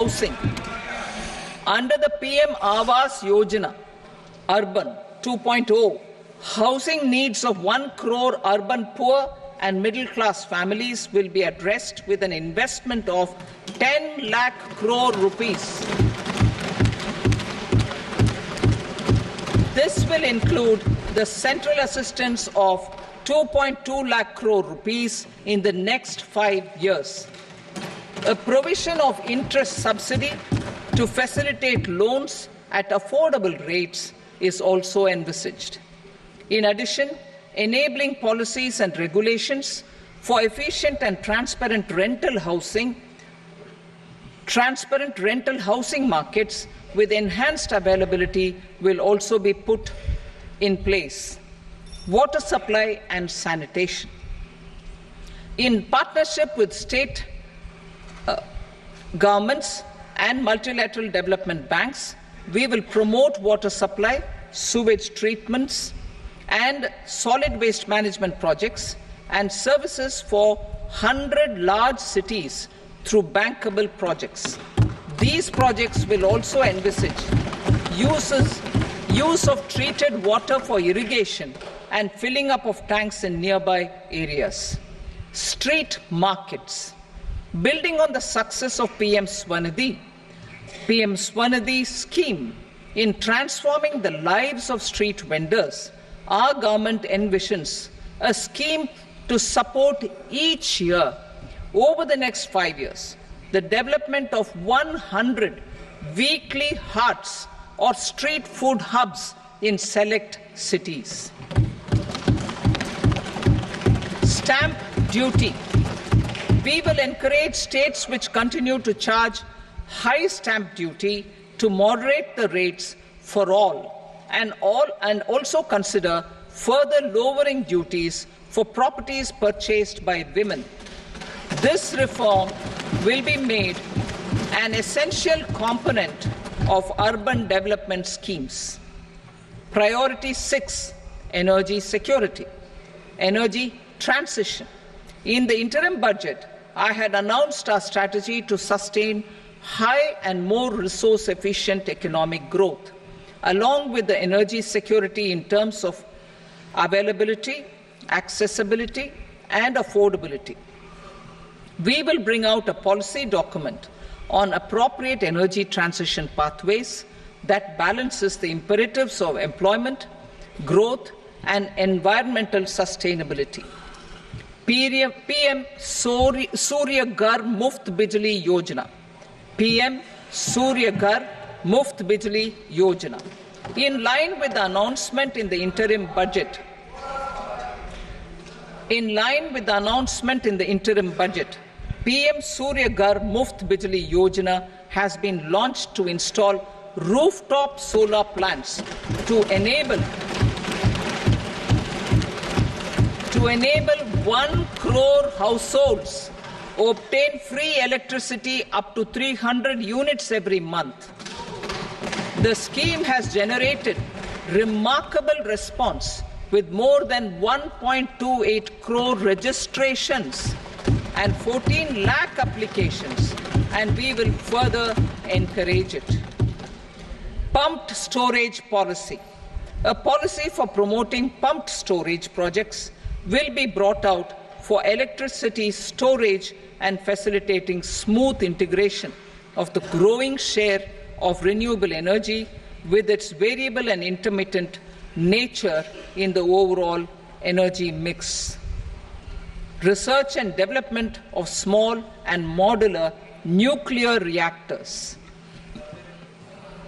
housing. Under the PM Awas Yojana Urban 2.0, housing needs of 1 crore urban poor and middle class families will be addressed with an investment of 10 lakh crore rupees. This will include the central assistance of 2.2 lakh crore rupees in the next 5 years. A provision of interest subsidy to facilitate loans at affordable rates is also envisaged. In addition, enabling policies and regulations for efficient and transparent rental housing markets with enhanced availability will also be put in place. Water supply and sanitation. In partnership with state governments and multilateral development banks, we will promote water supply, sewage treatments, and solid waste management projects and services for 100 large cities through bankable projects. These projects will also envisage use of treated water for irrigation and filling up of tanks in nearby areas. Street markets. Building on the success of PM Swanidhi scheme in transforming the lives of street vendors, our government envisions a scheme to support each year over the next 5 years the development of 100 weekly hearts or street food hubs in select cities. Stamp duty. We will encourage states which continue to charge high stamp duty to moderate the rates for all and also consider further lowering duties for properties purchased by women. This reform will be made an essential component of urban development schemes. Priority 6, energy security, energy transition. In the interim budget, I had announced our strategy to sustain high and more resource-efficient economic growth, along with the energy security in terms of availability, accessibility, and affordability. We will bring out a policy document on appropriate energy transition pathways that balances the imperatives of employment, growth, and environmental sustainability. PM Surya Ghar Muft Bijli Yojana. PM Surya Ghar Muft Bijli Yojana. In line with the announcement in the interim budget, PM Surya Ghar Muft Bijli Yojana has been launched to install rooftop solar plants to enable 1 crore households obtain free electricity up to 300 units every month. The scheme has generated remarkable response with more than 1.28 crore registrations and 14 lakh applications, and we will further encourage it. Pumped storage policy. A policy for promoting pumped storage projects will be brought out for electricity storage and facilitating smooth integration of the growing share of renewable energy with its variable and intermittent nature in the overall energy mix. Research and development of small and modular nuclear reactors.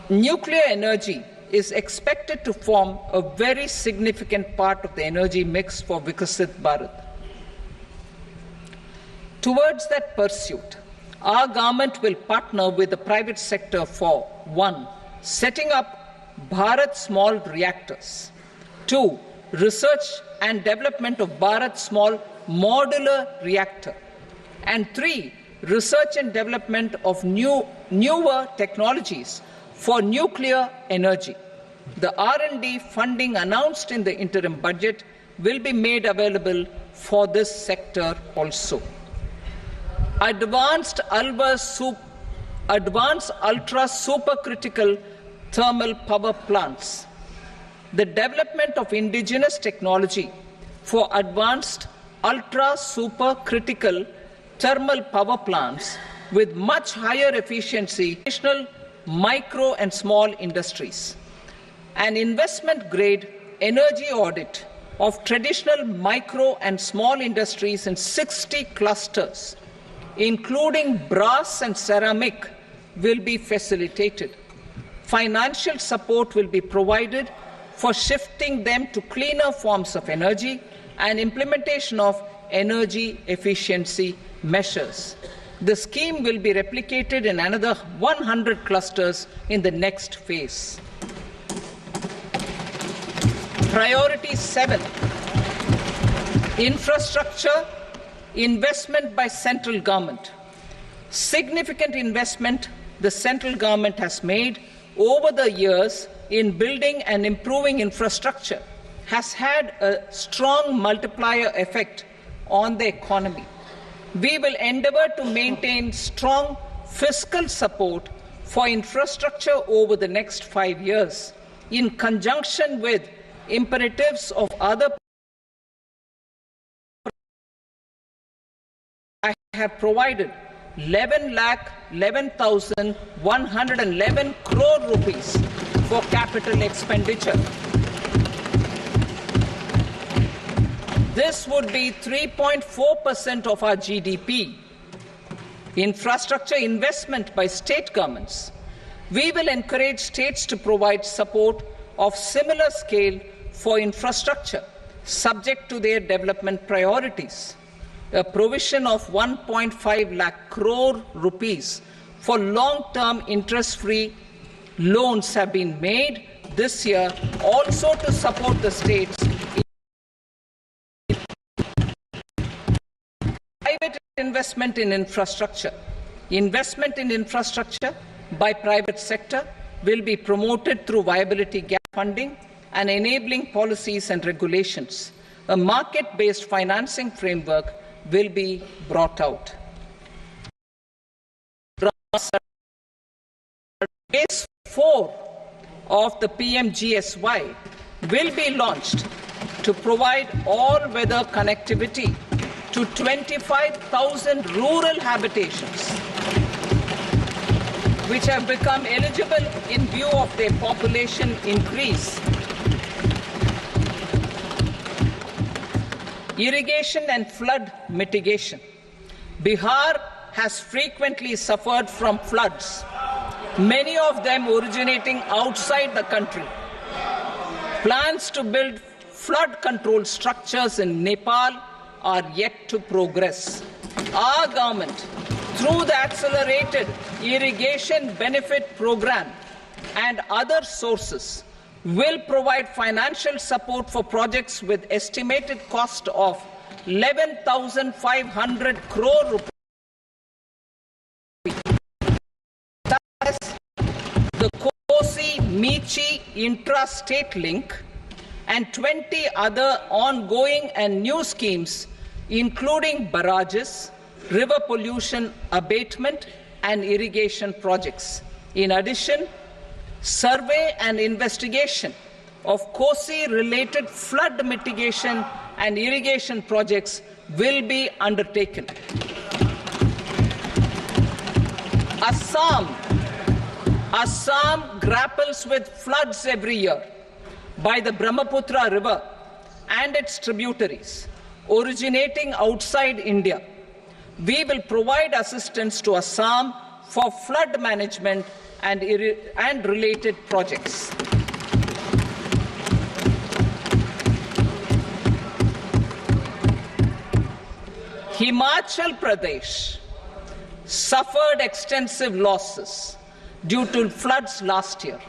Nuclear energy is expected to form a very significant part of the energy mix for Vikasit Bharat. Towards that pursuit, our government will partner with the private sector for 1. Setting up Bharat Small Reactors, 2. Research and development of Bharat Small Modular Reactor, and 3. Research and development of newer technologies for nuclear energy. The R&D funding announced in the interim budget will be made available for this sector also. Advanced advanced ultra supercritical thermal power plants, the development of indigenous technology for advanced ultra supercritical thermal power plants with much higher efficiency, additional micro and small industries, an investment grade energy audit of traditional micro and small industries in 60 clusters, including brass and ceramic, will be facilitated. Financial support will be provided for shifting them to cleaner forms of energy and implementation of energy efficiency measures. The scheme will be replicated in another 100 clusters in the next phase. Priority 7, infrastructure investment by central government. Significant investment the central government has made over the years in building and improving infrastructure has had a strong multiplier effect on the economy. We will endeavour to maintain strong fiscal support for infrastructure over the next 5 years in conjunction with imperatives of other. I have provided 11,11,111 crore rupees for capital expenditure. This would be 3.4% of our GDP. Infrastructure investment by state governments. We will encourage states to provide support of similar scale for infrastructure, subject to their development priorities. A provision of 1.5 lakh crore rupees for long-term interest-free loans have been made this year also to support the states. Private investment in infrastructure. Investment in infrastructure by private sector will be promoted through viability gap funding and enabling policies and regulations. A market-based financing framework will be brought out. Phase 4 of the PMGSY will be launched to provide all-weather connectivity to 25,000 rural habitations, which have become eligible in view of their population increase. Irrigation and flood mitigation. Bihar has frequently suffered from floods, many of them originating outside the country. Plans to build flood control structures in Nepal are yet to progress. Our government, through the accelerated irrigation benefit program and other sources, will provide financial support for projects with estimated cost of 11,500 crore rupees. Thus, the Kosi-Michi intra-state link and 20 other ongoing and new schemes, including barrages, river pollution abatement and irrigation projects. In addition, survey and investigation of Kosi-related flood mitigation and irrigation projects will be undertaken. Assam grapples with floods every year by the Brahmaputra River and its tributaries originating outside India. We will provide assistance to Assam for flood management and related projects. Himachal Pradesh suffered extensive losses due to floods last year.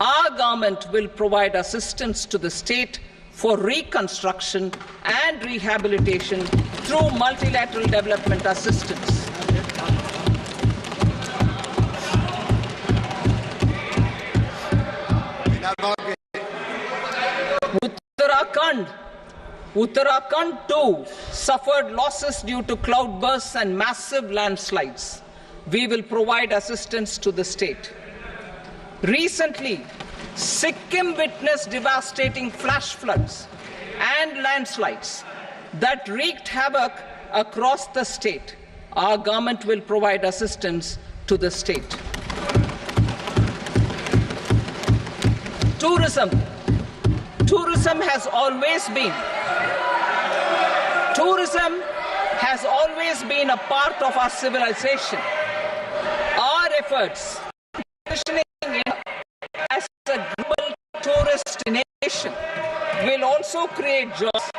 Our government will provide assistance to the state for reconstruction and rehabilitation through multilateral development assistance. Uttarakhand too suffered losses due to cloudbursts and massive landslides. we will provide assistance to the state. Recently, Sikkim witnessed devastating flash floods and landslides that wreaked havoc across the state. Our government will provide assistance to the state. Tourism. Tourism has always been a part of our civilization. Our efforts positioning India as a global tourist destination will also create jobs,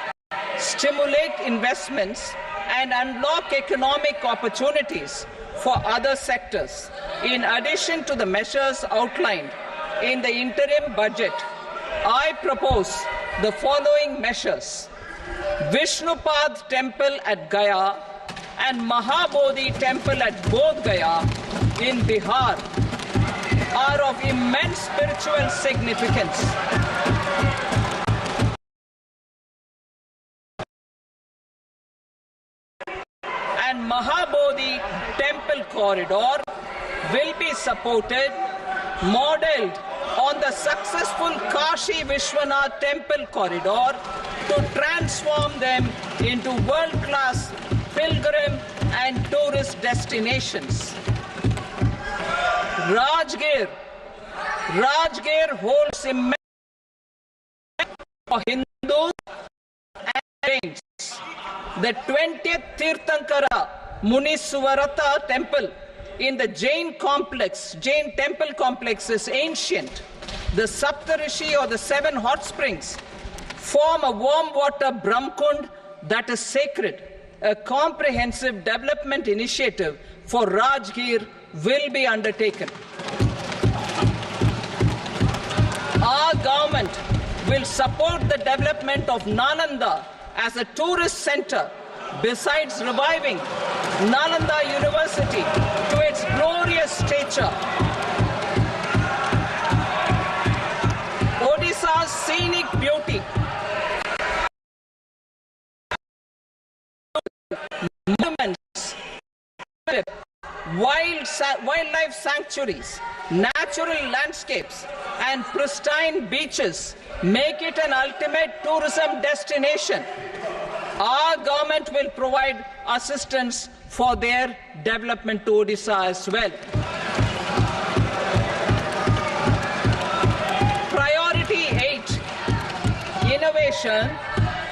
stimulate investments, and unlock economic opportunities for other sectors. In addition to the measures outlined in the interim budget, I propose the following measures. Vishnupad Temple at Gaya and Mahabodhi Temple at Bodh Gaya in Bihar are of immense spiritual significance. And Mahabodhi Temple corridor will be supported, modeled on the successful Kashi Vishwanath Temple corridor to transform them into world-class pilgrim and tourist destinations. Rajgir holds immense for Hindus and Jains. The 20th Tirthankara Muniswarata temple in the Jain temple complex is ancient. The Saptarishi, or the 7 hot springs, form a warm water Brahmkund that is sacred. A comprehensive development initiative for Rajgir will be undertaken. Our government will support the development of Nalanda as a tourist center, besides reviving Nalanda University to its glorious stature. Odisha's scenic beauty, monuments, wildlife sanctuaries, natural landscapes, and pristine beaches make it an ultimate tourism destination. Our government will provide assistance for their development to Odisha as well. Priority 8, innovation,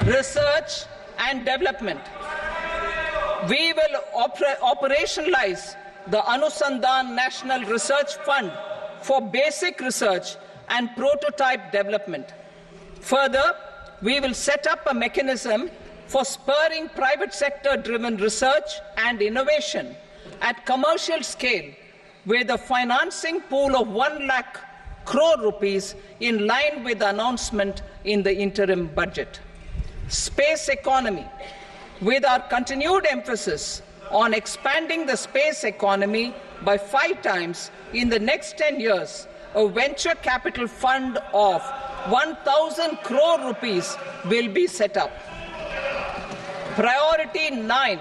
research and development. We will operationalize the Anusandhan National Research Fund for basic research and prototype development. Further, we will set up a mechanism for spurring private sector-driven research and innovation at commercial scale, with a financing pool of 1 lakh crore rupees in line with the announcement in the interim budget. Space economy. With our continued emphasis on expanding the space economy by 5 times in the next 10 years, a venture capital fund of 1,000 crore rupees will be set up. Priority 9,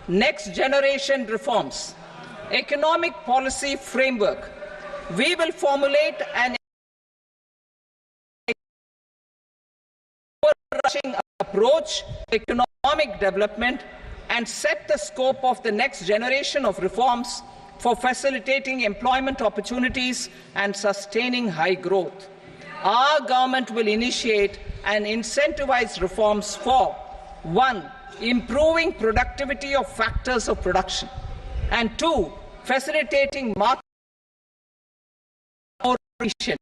next generation reforms. Economic policy framework. We will formulate an overarching approach to economic development and set the scope of the next generation of reforms for facilitating employment opportunities and sustaining high growth. Our government will initiate and incentivize reforms for 1. Improving productivity of factors of production, and 2. Facilitating market efficient.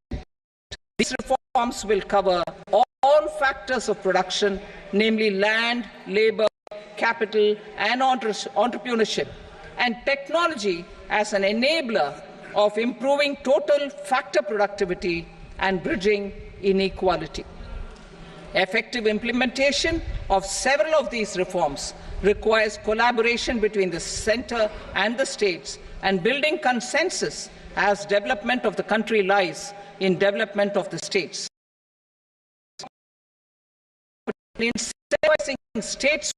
These reforms will cover all factors of production, namely land, labor, capital, and entrepreneurship, and technology as an enabler of improving total factor productivity and bridging inequality. Effective implementation of several of these reforms requires collaboration between the centre and the states, and building consensus as development of the country lies in development of the states. Incentivizing states'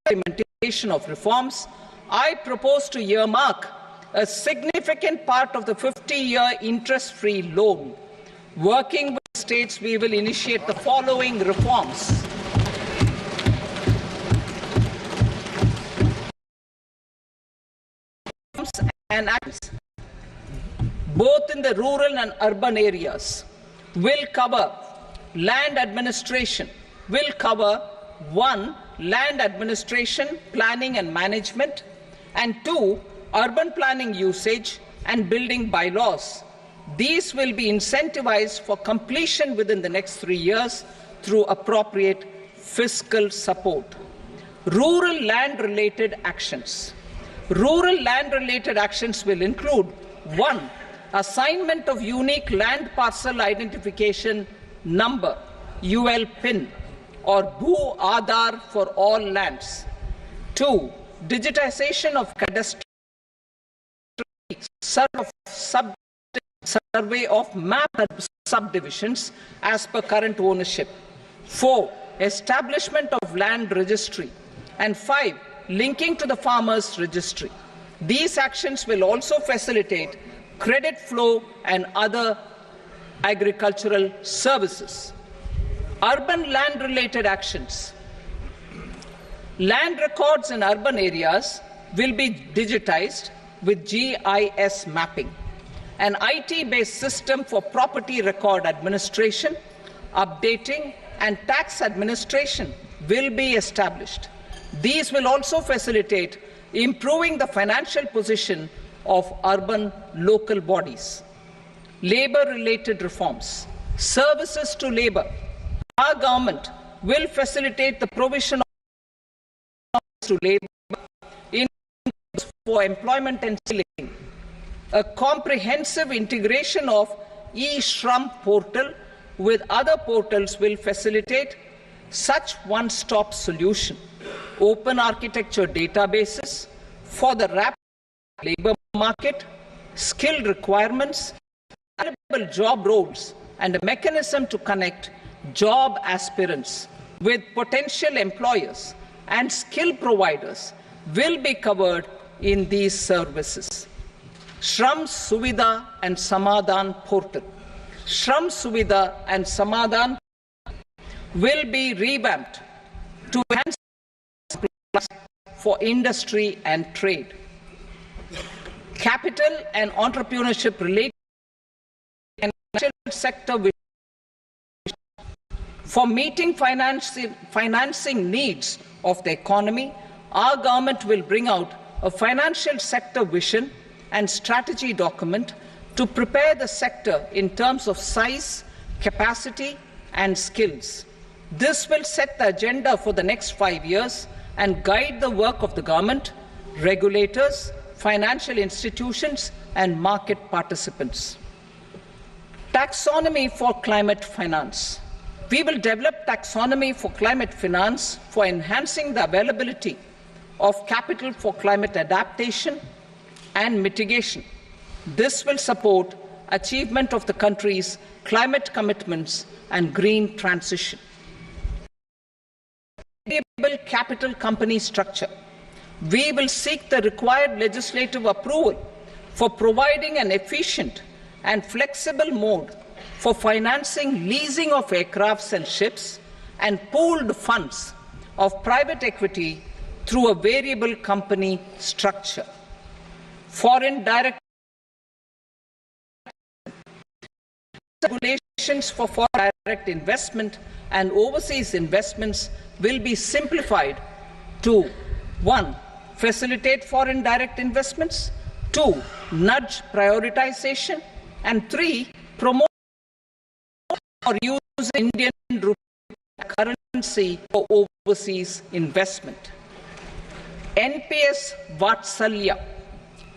implementation of reforms, I propose to earmark a significant part of the 50-year interest-free loan. Working with states, we will initiate the following reforms. And acts, both in the rural and urban areas, will cover land administration, will cover 1. Land administration, planning and management, and 2. Urban planning usage and building bylaws. These will be incentivized for completion within the next 3 years through appropriate fiscal support. Rural land-related actions. Rural land-related actions will include 1. Assignment of unique land parcel identification number, UL PIN, or Bhu Aadhaar for all lands. 2. Digitization of cadastral survey of map subdivisions as per current ownership. 4. Establishment of land registry. And 5. Linking to the farmers registry. These actions will also facilitate credit flow and other agricultural services. Urban land-related actions. Land records in urban areas will be digitized with GIS mapping. An IT-based system for property record administration, updating, and tax administration will be established. These will also facilitate improving the financial position of urban local bodies. Labor-related reforms. Services to labor. Our government will facilitate the provision of to labor in for employment and skilling. A comprehensive integration of e-Shram portal with other portals will facilitate such one-stop solution. Open architecture databases for the rapid labor market, skill requirements, available job roles, and a mechanism to connect job aspirants with potential employers and skill providers will be covered in these services. Shram Suvidha and Samadhan portal. Shram Suvidha and Samadhan will be revamped to enhance for industry and trade. Capital and entrepreneurship related and financial sector for meeting financing needs of the economy, our government will bring out a financial sector vision and strategy document to prepare the sector in terms of size, capacity, and skills. This will set the agenda for the next 5 years and guide the work of the government, regulators, financial institutions, and market participants. Taxonomy for climate finance. We will develop taxonomy for climate finance for enhancing the availability of capital for climate adaptation and mitigation. This will support achievement of the country's climate commitments and green transition. Capital company structure. We will seek the required legislative approval for providing an efficient and flexible mode for financing leasing of aircrafts and ships and pooled funds of private equity through a variable company structure. Foreign direct regulations for foreign direct investment and overseas investments will be simplified to 1. Facilitate foreign direct investments, 2. Nudge prioritization, and 3. Promote or use Indian rupee currency for overseas investment. NPS Vatsalya.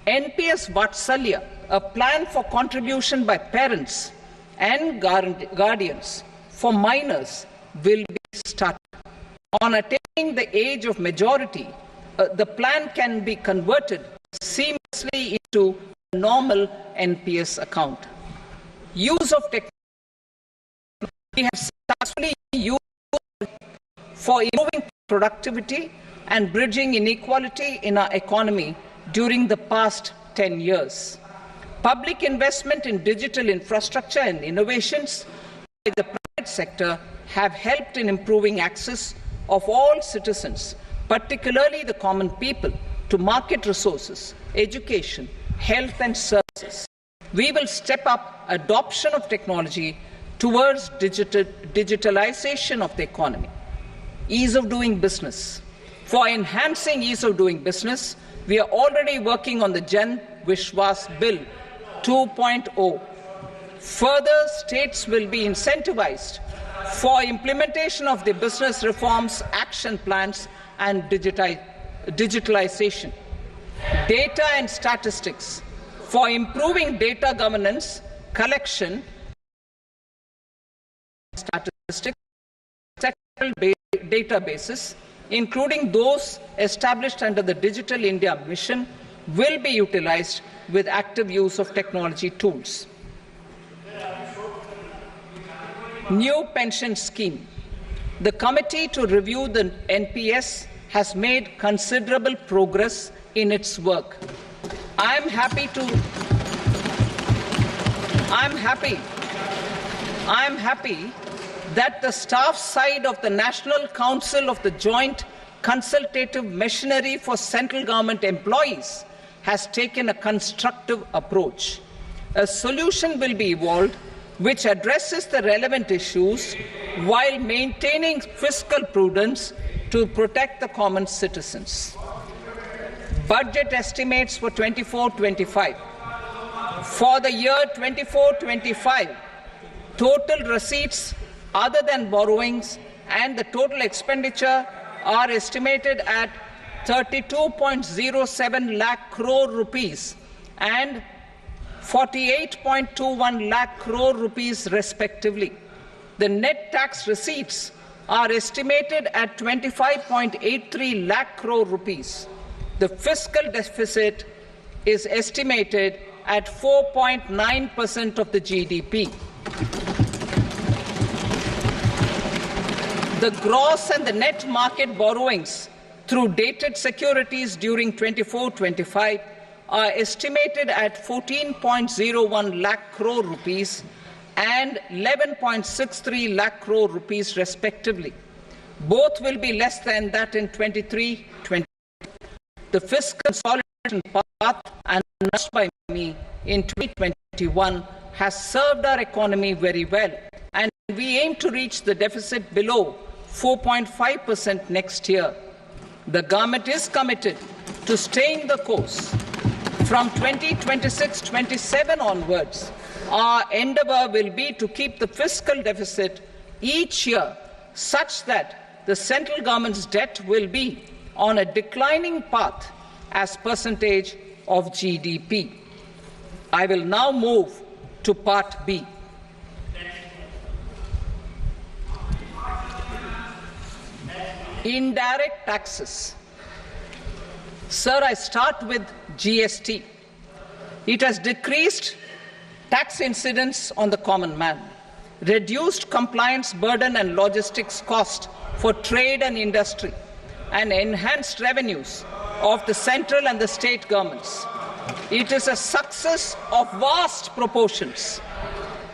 NPS Vatsalya, a plan for contribution by parents and guardians for minors, will be started. On attaining the age of majority, the plan can be converted seamlessly into a normal NPS account. Use of technology. We have successfully used for improving productivity and bridging inequality in our economy during the past 10 years. Public investment in digital infrastructure and innovations by the private sector have helped in improving access of all citizens, particularly the common people, to market resources, education, health and services. We will step up adoption of technology towards digitalization of the economy. Ease of doing business. For enhancing ease of doing business, we are already working on the Jan Vishwas Bill 2.0. Further, states will be incentivized for implementation of the business reforms, action plans and digitalization. Data and statistics. For improving data governance, collection, statistics, databases, including those established under the Digital India Mission, will be utilized with active use of technology tools. New pension scheme. The committee to review the NPS has made considerable progress in its work. I am happy that the staff side of the National Council of the Joint Consultative Machinery for Central Government Employees has taken a constructive approach. A solution will be evolved which addresses the relevant issues while maintaining fiscal prudence to protect the common citizens. Budget estimates for 24-25. For the year 24-25, total receipts other than borrowings and the total expenditure are estimated at 32.07 lakh crore rupees and 48.21 lakh crore rupees respectively. The net tax receipts are estimated at 25.83 lakh crore rupees. The fiscal deficit is estimated at 4.9% of the GDP. The gross and the net market borrowings through dated securities during 24-25 are estimated at 14.01 lakh crore rupees and 11.63 lakh crore rupees respectively. Both will be less than that in 23-24. The fiscal consolidation path announced by me in 2021 has served our economy very well, and we aim to reach the deficit below 4.5% next year. The government is committed to staying the course. From 2026-27 onwards, our endeavour will be to keep the fiscal deficit each year such that the central government's debt will be on a declining path as percentage of GDP. I will now move to Part B. Indirect taxes. Sir, I start with GST. It has decreased tax incidence on the common man, reduced compliance burden and logistics cost for trade and industry, and enhanced revenues of the central and the state governments. It is a success of vast proportions.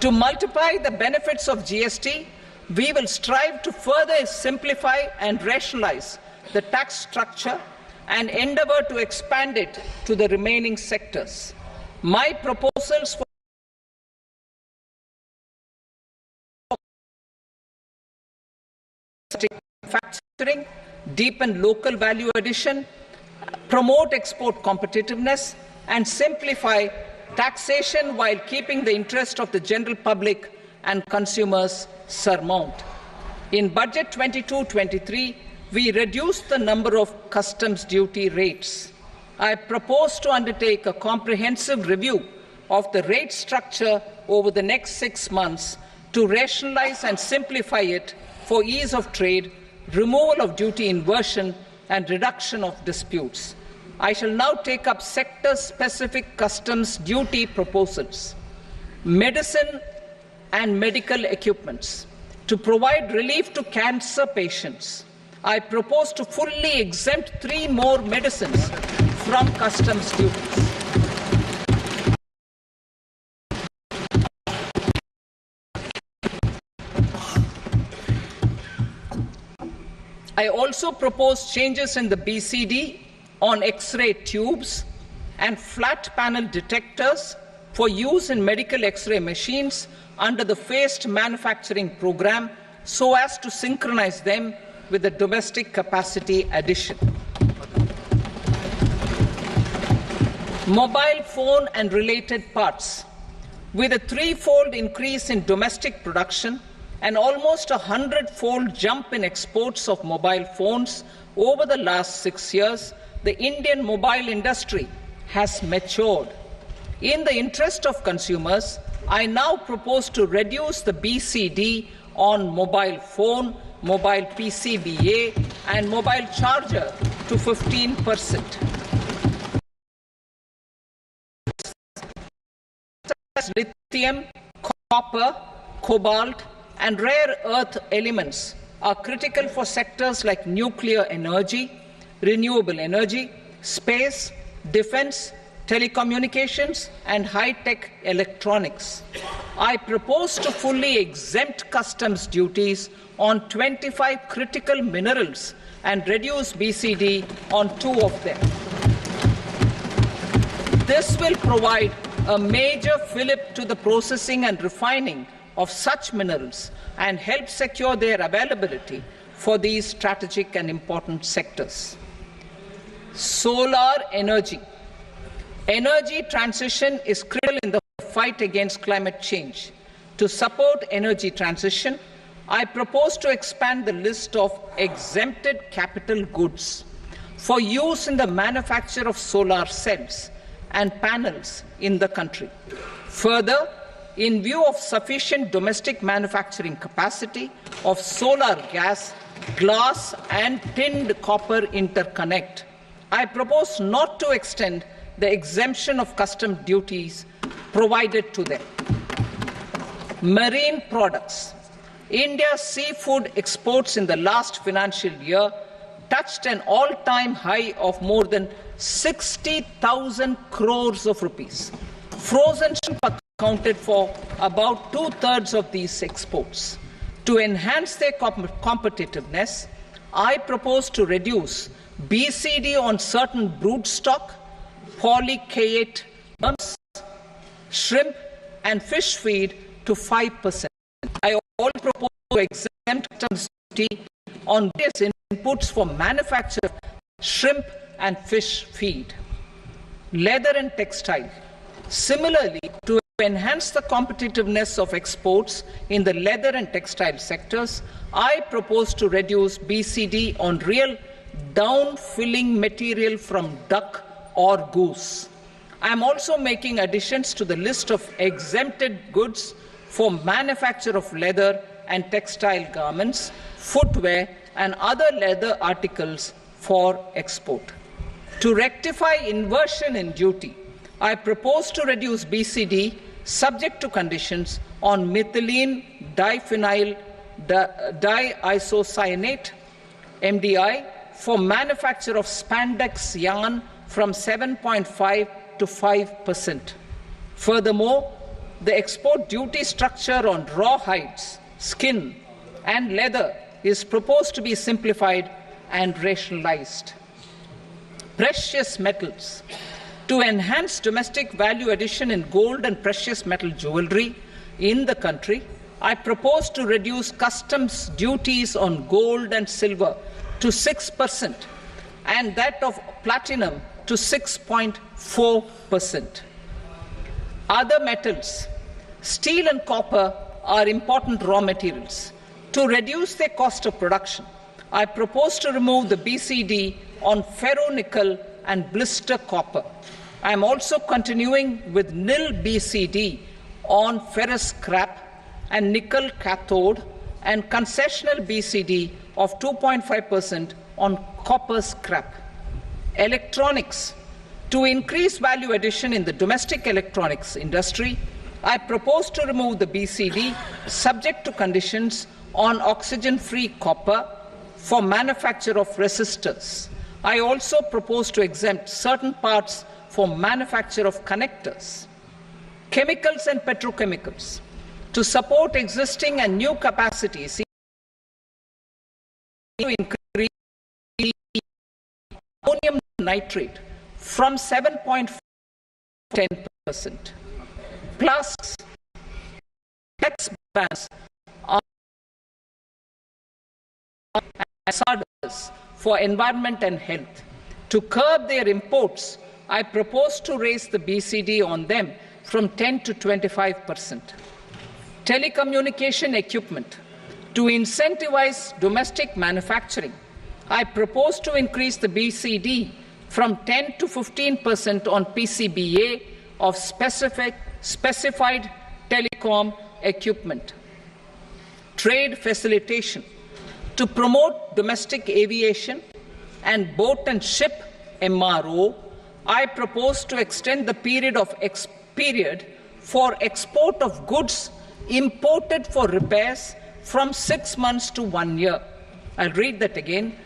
To multiply the benefits of GST, we will strive to further simplify and rationalize the tax structure and endeavour to expand it to the remaining sectors. My proposals for manufacturing, deepen local value addition, promote export competitiveness, and simplify taxation while keeping the interest of the general public and consumers surmount. In Budget 22-23, we reduced the number of customs duty rates. I propose to undertake a comprehensive review of the rate structure over the next 6 months to rationalize and simplify it for ease of trade, removal of duty inversion, and reduction of disputes. I shall now take up sector-specific customs duty proposals. Medicine and medical equipments. To provide relief to cancer patients, I propose to fully exempt 3 more medicines from customs duties. I also propose changes in the BCD on X-ray tubes and flat panel detectors for use in medical X-ray machines under the phased manufacturing program so as to synchronize them with the domestic capacity addition. Mobile phone and related parts. With a threefold increase in domestic production and almost a 100-fold jump in exports of mobile phones over the last 6 years, the Indian mobile industry has matured. In the interest of consumers, I now propose to reduce the BCD on mobile phone, mobile PCBA, and mobile charger to 15%. Lithium, copper, cobalt, and rare earth elements are critical for sectors like nuclear energy, renewable energy, space, defense, telecommunications, and high-tech electronics. I propose to fully exempt customs duties on 25 critical minerals and reduce BCD on 2 of them. This will provide a major fillip to the processing and refining of such minerals and help secure their availability for these strategic and important sectors. Solar energy. Energy transition is critical in the fight against climate change. To support energy transition, I propose to expand the list of exempted capital goods for use in the manufacture of solar cells and panels in the country. Further, in view of sufficient domestic manufacturing capacity of solar gas, glass and tinned copper interconnect, I propose not to extend the exemption of custom duties provided to them. Marine products. India's seafood exports in the last financial year touched an all-time high of more than 60,000 crores of rupees. Frozen shrimp accounted for about 2/3 of these exports. To enhance their competitiveness, I propose to reduce BCD on certain broodstock, polychaete worms, shrimp and fish feed to 5%. I also propose to exempt customs duty on various inputs for manufacture of shrimp and fish feed. Leather and textile. Similarly, to enhance the competitiveness of exports in the leather and textile sectors, I propose to reduce BCD on real down-filling material from duck or goose. I am also making additions to the list of exempted goods for manufacture of leather and textile garments, footwear, and other leather articles for export. To rectify inversion in duty, I propose to reduce BCD subject to conditions on methylene diphenyl diisocyanate MDI for manufacture of spandex yarn from 7.5 to 5%. Furthermore, the export duty structure on raw hides, skin, and leather is proposed to be simplified and rationalized. Precious metals. To enhance domestic value addition in gold and precious metal jewelry in the country, I propose to reduce customs duties on gold and silver to 6% and that of platinum to 6.4%. Other metals. Steel and copper are important raw materials. To reduce their cost of production, I propose to remove the BCD on ferronickel and blister copper. I am also continuing with nil BCD on ferrous scrap and nickel cathode and concessional BCD of 2.5% on copper scrap. Electronics. To increase value addition in the domestic electronics industry, I propose to remove the BCD subject to conditions on oxygen-free copper for manufacture of resistors. I also propose to exempt certain parts for manufacture of connectors. Chemicals and petrochemicals. To support existing and new capacities, to increase ammonium nitrate from 7.5% to 10%. Plastics, tax bans on hazardous for environment and health. To curb their imports, I propose to raise the BCD on them from 10 to 25%. Telecommunication equipment. To incentivize domestic manufacturing, I propose to increase the BCD from 10 to 15% on PCBA of specified telecom equipment. Trade facilitation. To promote domestic aviation and boat and ship MRO, I propose to extend the period for export of goods imported for repairs from 6 months to 1 year. I'll read that again.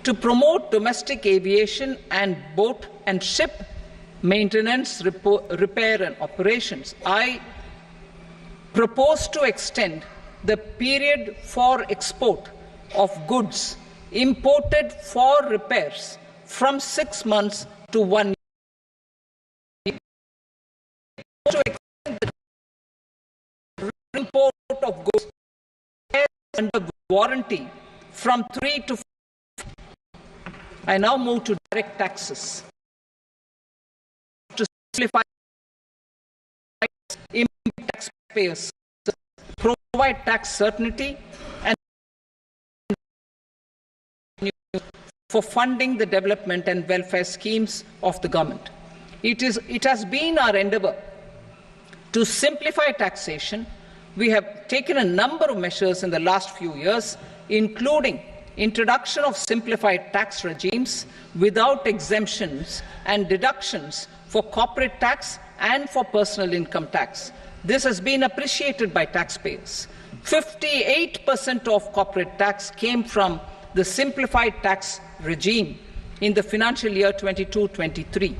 To promote domestic aviation and boat and ship maintenance, repair and operations, I propose to extend the period for export of goods imported for repairs from 6 months to 1 year. To extend the import of goods under warranty from 3 to 5. I now move to direct taxes. To simplify taxpayers, provide tax certainty, and for funding the development and welfare schemes of the government. It has been our endeavour to simplify taxation. We have taken a number of measures in the last few years, including introduction of simplified tax regimes without exemptions and deductions for corporate tax and for personal income tax. This has been appreciated by taxpayers. 58% of corporate tax came from the simplified tax regime in the financial year 22-23.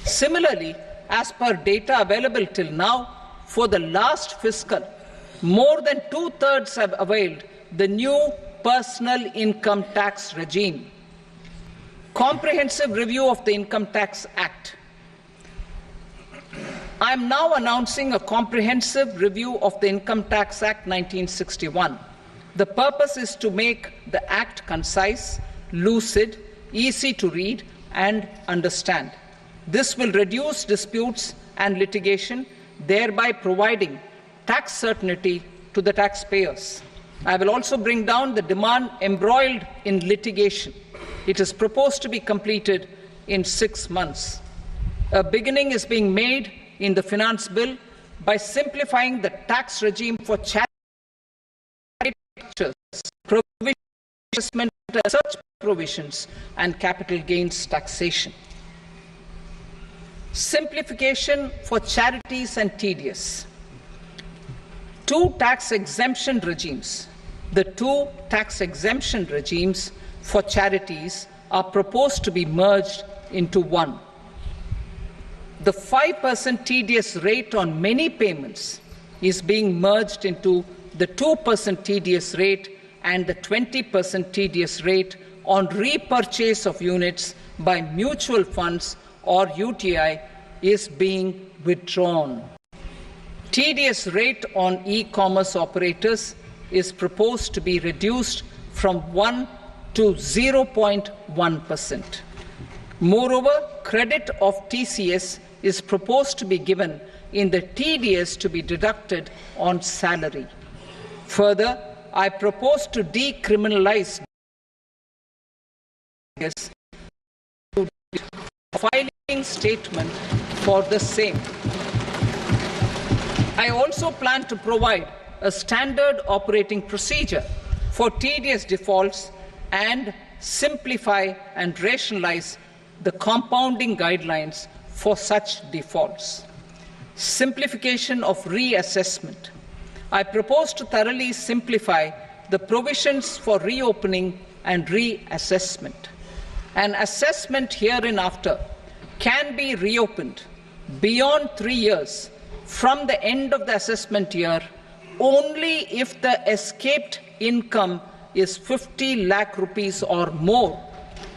Similarly, as per data available till now, for the last fiscal, more than 2/3 have availed the new personal income tax regime. Comprehensive review of the Income Tax Act. I am now announcing a comprehensive review of the Income Tax Act 1961. The purpose is to make the Act concise, lucid, easy to read and understand. This will reduce disputes and litigation, thereby providing tax certainty to the taxpayers. I will also bring down the demand embroiled in litigation. It is proposed to be completed in 6 months. A beginning is being made in the Finance Bill by simplifying the tax regime for charity provisions, such provisions, and capital gains taxation. Simplification for charities and TDS. The two tax exemption regimes for charities are proposed to be merged into one. The 5% TDS rate on many payments is being merged into the 2% TDS rate, and the 20% TDS rate on repurchase of units by mutual funds or UTI is being withdrawn. TDS rate on e-commerce operators is proposed to be reduced from 1 to 0.1%. Moreover, credit of TCS is proposed to be given in the TDS to be deducted on salary. Further, I propose to decriminalize filing statement for the same. I also plan to provide a standard operating procedure for TDS defaults and simplify and rationalize the compounding guidelines for such defaults. Simplification of reassessment. I propose to thoroughly simplify the provisions for reopening and reassessment. An assessment hereinafter can be reopened beyond 3 years from the end of the assessment year only if the escaped income is 50 lakh rupees or more,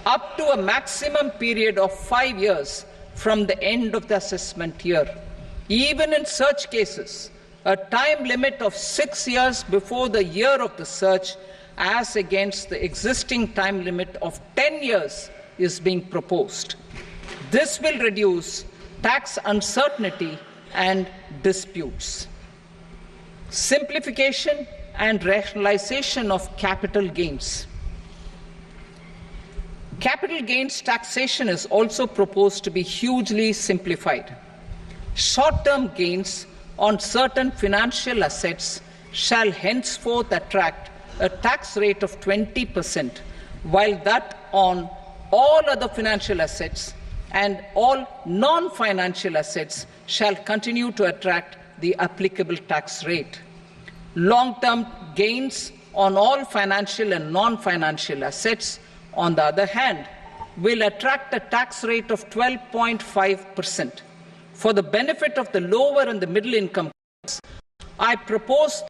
up to a maximum period of 5 years from the end of the assessment year. Even in such cases, a time limit of 6 years before the year of the search, as against the existing time limit of 10 years, is being proposed. This will reduce tax uncertainty and disputes. Simplification and rationalization of capital gains. Capital gains taxation is also proposed to be hugely simplified. Short-term gains on certain financial assets shall henceforth attract a tax rate of 20%, while that on all other financial assets and all non-financial assets shall continue to attract the applicable tax rate. Long-term gains on all financial and non-financial assets, on the other hand, will attract a tax rate of 12.5%. For the benefit of the lower and the middle income class, I propose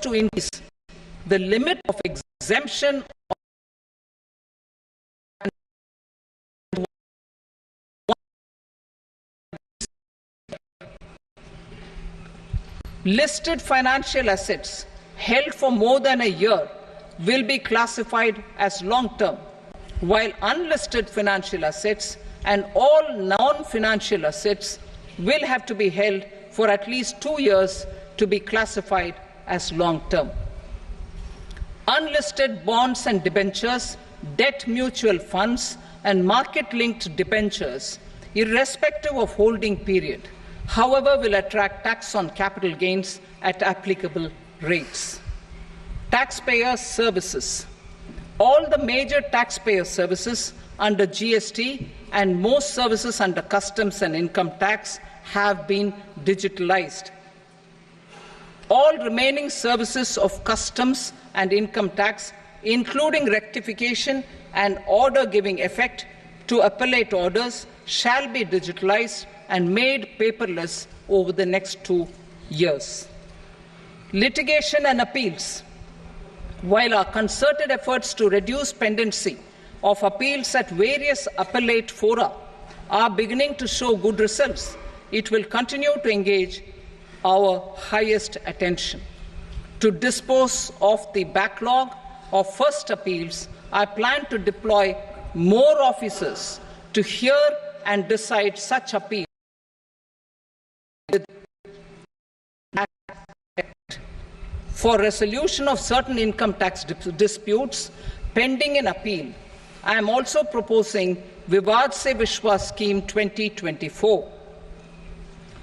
to increase the limit of exemption listed financial assets held for more than a year will be classified as long-term, while unlisted financial assets and all non-financial assets will have to be held for at least 2 years to be classified as long-term. Unlisted bonds and debentures, debt mutual funds, and market-linked debentures, irrespective of holding period, however, will attract tax on capital gains at applicable rates. Taxpayer services. All the major taxpayer services under GST and most services under customs and income tax have been digitalized. All remaining services of customs and income tax, including rectification and order giving effect to appellate orders, shall be digitalized and made paperless over the next 2 years. Litigation and appeals. While our concerted efforts to reduce pendency of appeals at various appellate fora are beginning to show good results, it will continue to engage our highest attention. To dispose of the backlog of first appeals, I plan to deploy more officers to hear and decide such appeals. For resolution of certain income tax disputes pending in appeal, I am also proposing Vivad Se Vishwas Scheme 2024.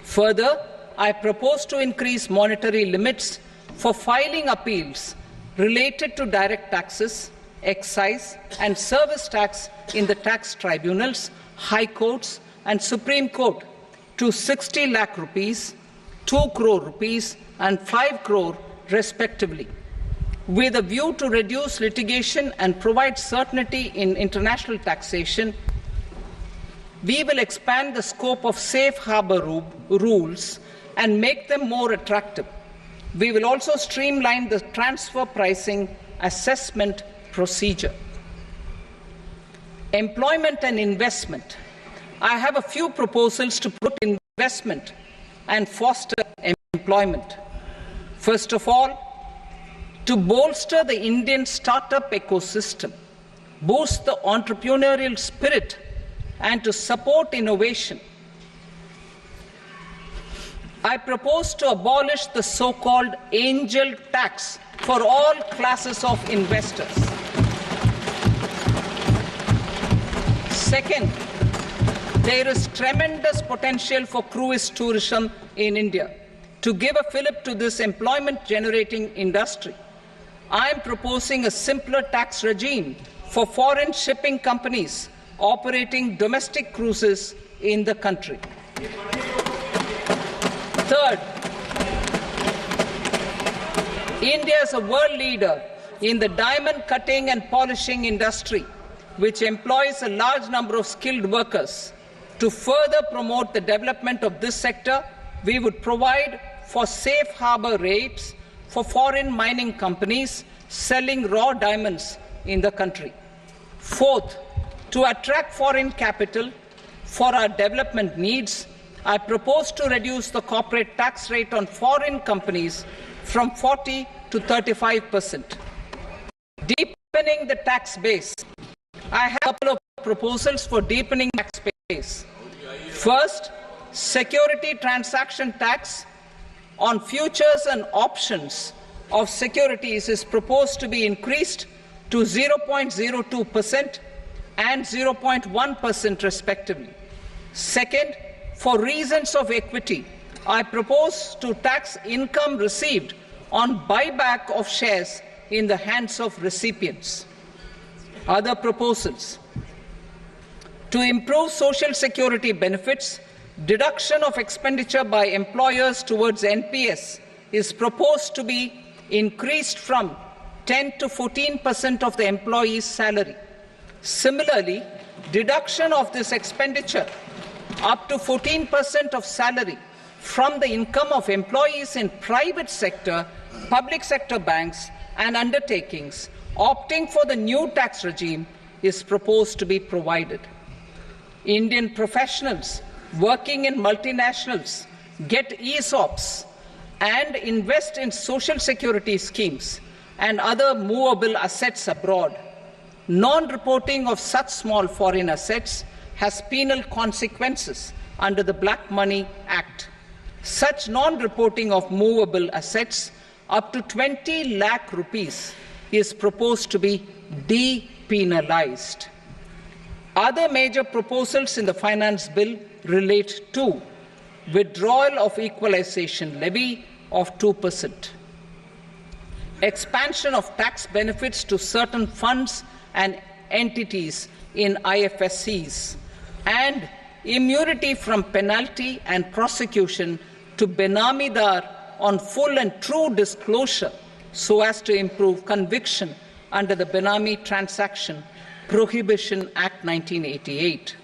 Further, I propose to increase monetary limits for filing appeals related to direct taxes, excise and service tax in the tax tribunals, high courts and Supreme Court to 60 lakh rupees, 2 crore rupees and 5 crore respectively. With a view to reduce litigation and provide certainty in international taxation, we will expand the scope of safe harbor rules and make them more attractive. We will also streamline the transfer pricing assessment procedure. Employment and investment. I have a few proposals to promote investment and foster employment. First of all, to bolster the Indian startup ecosystem, boost the entrepreneurial spirit, and to support innovation, I propose to abolish the so-called angel tax for all classes of investors. Second, there is tremendous potential for cruise tourism in India. To give a fillip to this employment-generating industry, I am proposing a simpler tax regime for foreign shipping companies operating domestic cruises in the country. Third, India is a world leader in the diamond cutting and polishing industry, which employs a large number of skilled workers. To further promote the development of this sector, we would provide for safe harbor rates for foreign mining companies selling raw diamonds in the country. Fourth, to attract foreign capital for our development needs, I propose to reduce the corporate tax rate on foreign companies from 40 to 35%. Deepening the tax base. I have a couple of proposals for deepening tax base. First, security transaction tax on futures and options of securities is proposed to be increased to 0.02% and 0.1% respectively. Second, for reasons of equity, I propose to tax income received on buyback of shares in the hands of recipients. Other proposals: to improve social security benefits, deduction of expenditure by employers towards NPS is proposed to be increased from 10 to 14% of the employee's salary. Similarly, deduction of this expenditure up to 14% of salary from the income of employees in private sector, public sector banks and undertakings opting for the new tax regime is proposed to be provided. Indian professionals working in multinationals get ESOPs and invest in social security schemes and other movable assets abroad. Non-reporting of such small foreign assets has penal consequences under the Black Money Act. Such non-reporting of movable assets up to 20 lakh rupees is proposed to be depenalized. Other major proposals in the finance bill relate to withdrawal of equalization levy of 2%, expansion of tax benefits to certain funds and entities in IFSCs, and immunity from penalty and prosecution to Benamidar on full and true disclosure so as to improve conviction under the Benami Transaction Prohibition Act 1988.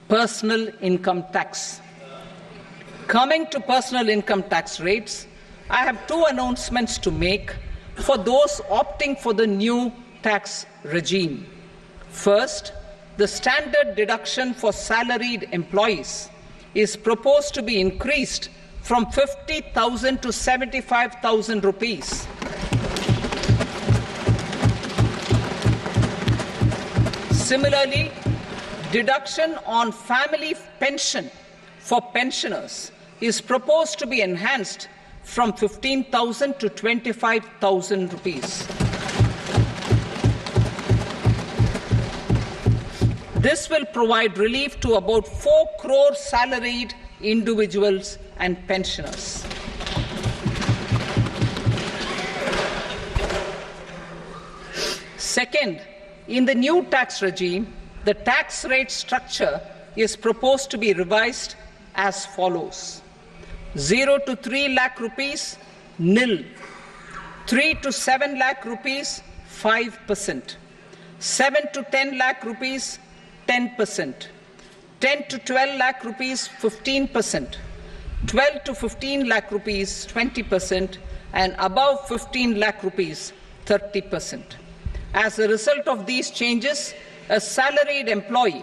Personal income tax. Coming to personal income tax rates, I have two announcements to make for those opting for the new tax regime. First, the standard deduction for salaried employees is proposed to be increased from 50,000 to 75,000 rupees. Similarly, deduction on family pension for pensioners is proposed to be enhanced from 15,000 to 25,000 rupees. This will provide relief to about 4 crore salaried individuals and pensioners. Second, in the new tax regime, the tax rate structure is proposed to be revised as follows: 0 to 3 lakh rupees, nil; 3 to 7 lakh rupees, 5%; 7 to 10 lakh rupees, 10%; 10 to 12 lakh rupees, 15%; 12 to 15 lakh rupees, 20%; and above 15 lakh rupees, 30%. As a result of these changes, a salaried employee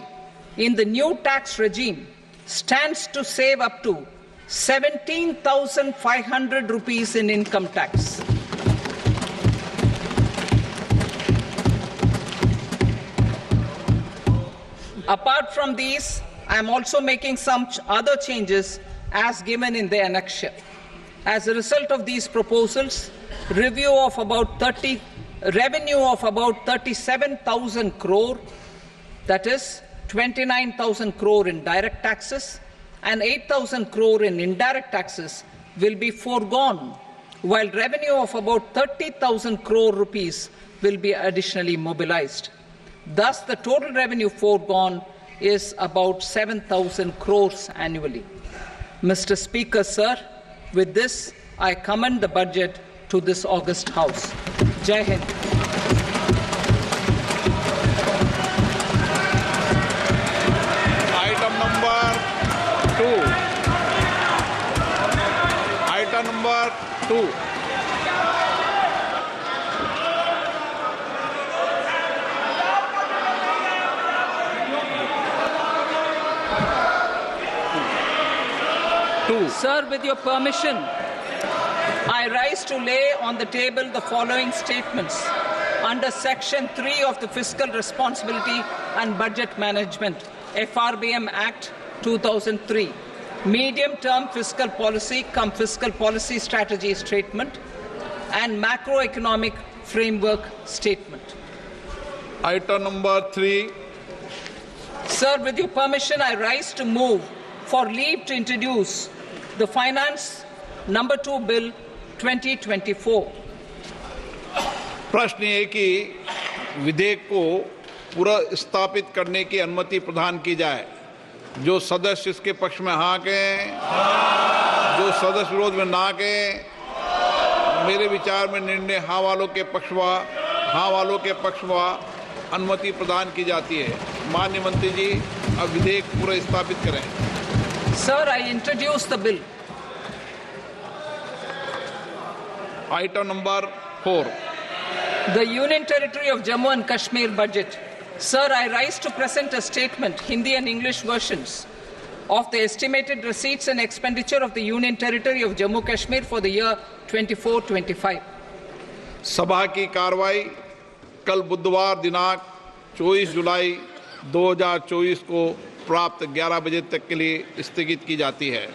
in the new tax regime stands to save up to 17,500 rupees in income tax. Apart from these, I am also making some other changes as given in the annexure. As a result of these proposals, revenue of about 37,000 crore, that is 29,000 crore in direct taxes and 8,000 crore in indirect taxes, will be foregone, while revenue of about 30,000 crore rupees will be additionally mobilized. Thus, the total revenue foregone is about 7,000 crores annually. Mr. Speaker, sir, with this, I commend the budget to this august House. Jai Hind. Item number 2. Item number 2. Sir, with your permission, I rise to lay on the table the following statements under Section 3 of the Fiscal Responsibility and Budget Management, FRBM Act 2003, medium-term fiscal policy cum fiscal policy strategy statement and macroeconomic framework statement. Item number 3. Sir, with your permission, I rise to move for leave to introduce the Finance Number 2 Bill 2024. प्रश्न ये कि विधेयक को पुनर्स्थापित करने की अनुमति प्रदान की जाए। जो सदस्य इसके पक्ष में हाँ कहें, जो सदस्य विरोध में ना कहें। मेरे विचार में निर्णय हाँ वालों के पक्ष में अनुमति प्रदान की जाती है। माननीय मंत्री जी, अब विधेयक पुनर्स्थापित करें। Sir, I introduce the bill. Item number 4. The Union Territory of Jammu and Kashmir budget. Sir, I rise to present a statement, Hindi and English versions, of the estimated receipts and expenditure of the Union Territory of Jammu and Kashmir for the year 24-25. सभा की कार्रवाई कल बुधवार दिनांक 24 जुलाई 2024 को प्राप्त 11 बजे तक के लिए स्थगित की जाती है।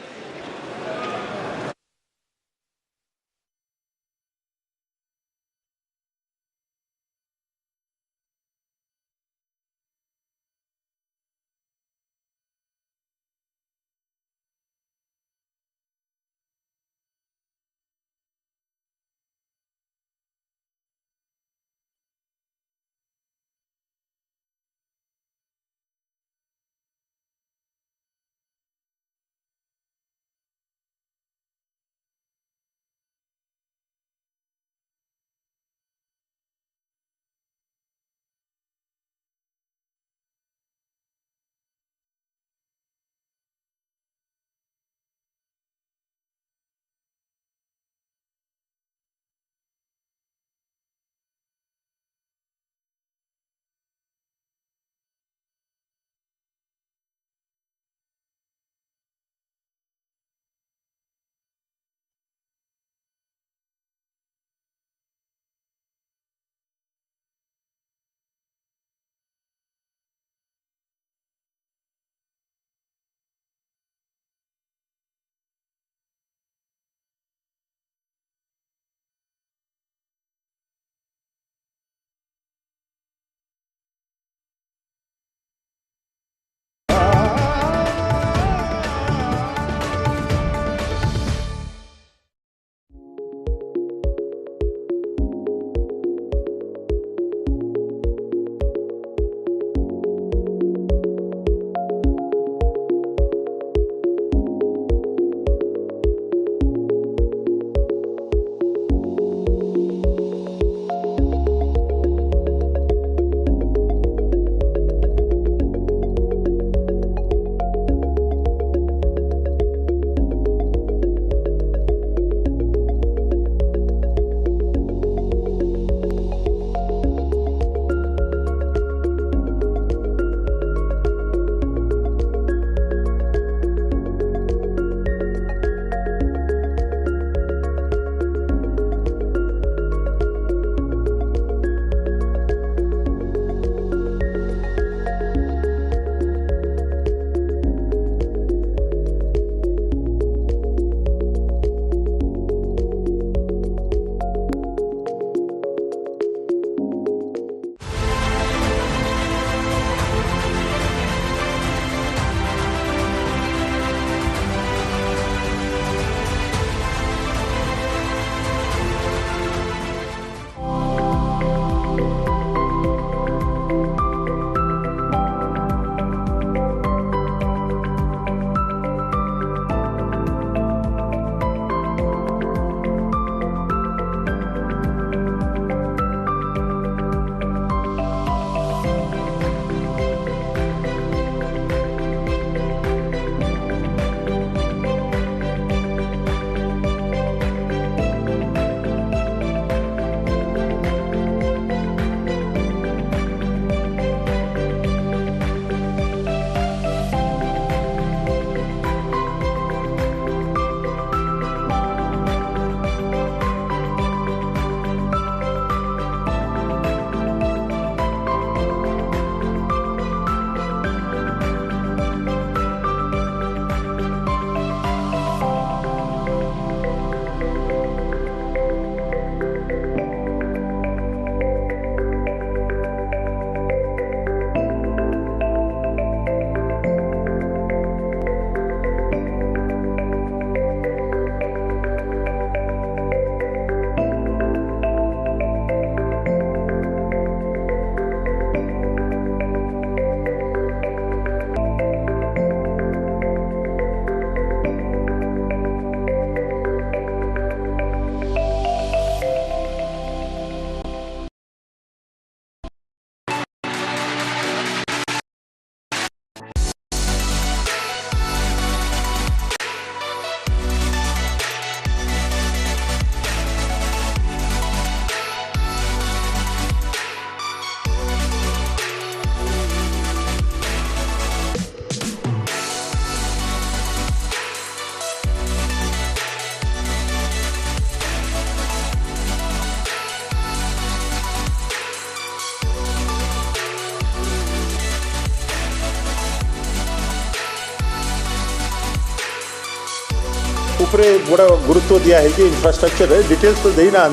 उपरे बड़ा गुरुत्व दिया है कि इंफ्रास्ट्रक्चर है डिटेल्स तो देना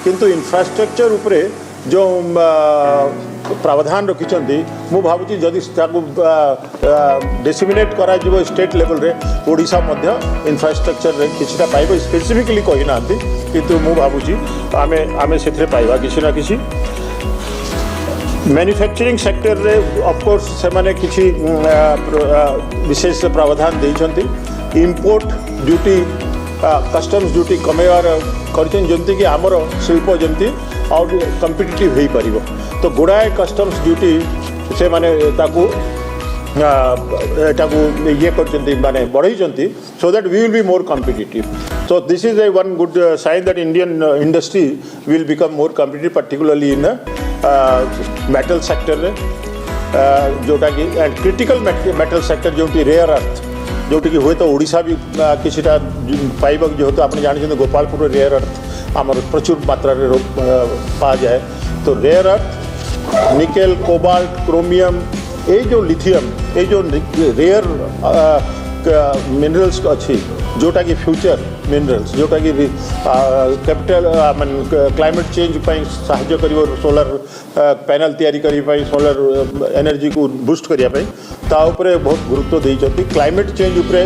किंतु इंफ्रास्ट्रक्चर उपरे जो प्रावधान रखिंट मु भावुँ जदि डिसेमिनेट करा स्टेट लेवल रे ओडिशा मध्य इंफ्रास्ट्रक्चर रे किछटा पाइबो स्पेसिफिकली कहिना किंतु मु भावुँ आमे आमे सेथरे पाइबा किछि ना किछि manufacturing sector ray of course से माने किछि विशेष प्रावधान देइछंती इंपोर्ट ड्यूटी कस्टम्स ड्यूटी कमेवार करछन जंती कि हमर शिल्प जंती और कंपिटिटिव हो पारिबो तो गुड़ाए कस्टम्स ड्यूटी से माने ताकू ये करछंती माने बढ़ाइछंती so that we will be more competitive so this is a one good sign that Indian industry will become more competitive particularly in metal sector रे जोटा कि क्रिटिकल मेटल सेक्टर जोटी रेयर अर्थ जोटी कि हुए तो ओडिशा भी किछटा पाइबा जेहेतु आप जानते गोपालपुर रेयर अर्थ आमर प्रचुर मात्रा पा जाए तो rare earth nickel cobalt chromium ये जो लिथियम ये जो रेयर मिनरल्स अच्छी जोटा कि फ्यूचर मिनरल्स जोटा कि कैपिटल क्लाइमेट चेंज साहाय्य करिवो सोलर पैनल तैयारी करी सोलर एनर्जी को बूस्ट करने ता उपरे बहुत गुरुत्व देइछंती क्लाइमेट चेंज उपरे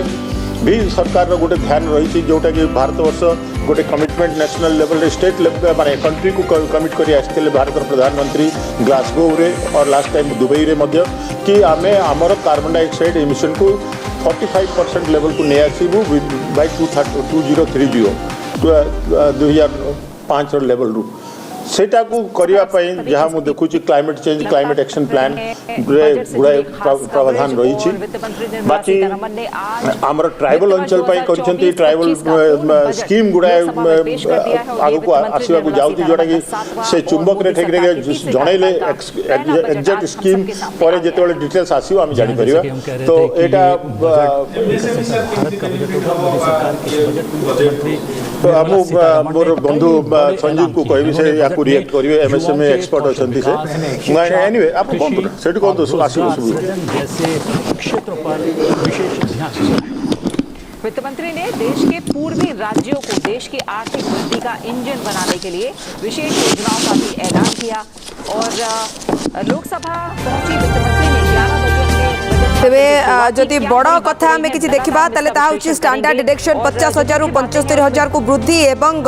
भी सरकार गोटे ध्यान रही जोटा कि भारत वर्ष गोटे commitment national level state level माने कंट्री को कमिट करी आसते भारत प्रधानमंत्री ग्लासगो रे और लास्ट टाइम दुबई रे मध्य कि आमे आमर कार्बन डाइऑक्साइड इमिशन को 45% लेवल को नहीं आसबू बाय 2030 2005 लेवल रू सेटा को करिया पई जहां मु देखुची climate change climate action plan गुड़ाए प्रावधान रही बाकी आमर ट्राइबल अंचल पई करिसंती ट्राइबल स्कीम गुड़ाए आगु को आसीबा को जाउती जोटा कि से चुंबक रे ठेक रे जणैले एग्जैक्ट स्कीम पर जेतेबेले डिटेल्स आसीबो हम जानि परिबा तो एटा मोर बंधु संजीव को कहबी से या रिएक्ट करिवे एमएसएमई एक्सपर्ट अछंती से एनीवे आप कोन सेट कोन तो आसीबो जैसे क्षेत्रों पर विशेष ध्यान वित्त मंत्री ने देश के पूर्वी राज्यों को देश की आर्थिक वृद्धि का इंजन बनाने के लिए विशेष योजनाओं का भी ऐलान किया और लोकसभा पहुंची वित्त मंत्री ने 11 बजे तेबे जदि बड़ कथा आम कि देखा स्टैंडर्ड डिडक्शन 50,000 रु 75,000 को वृद्धि एवं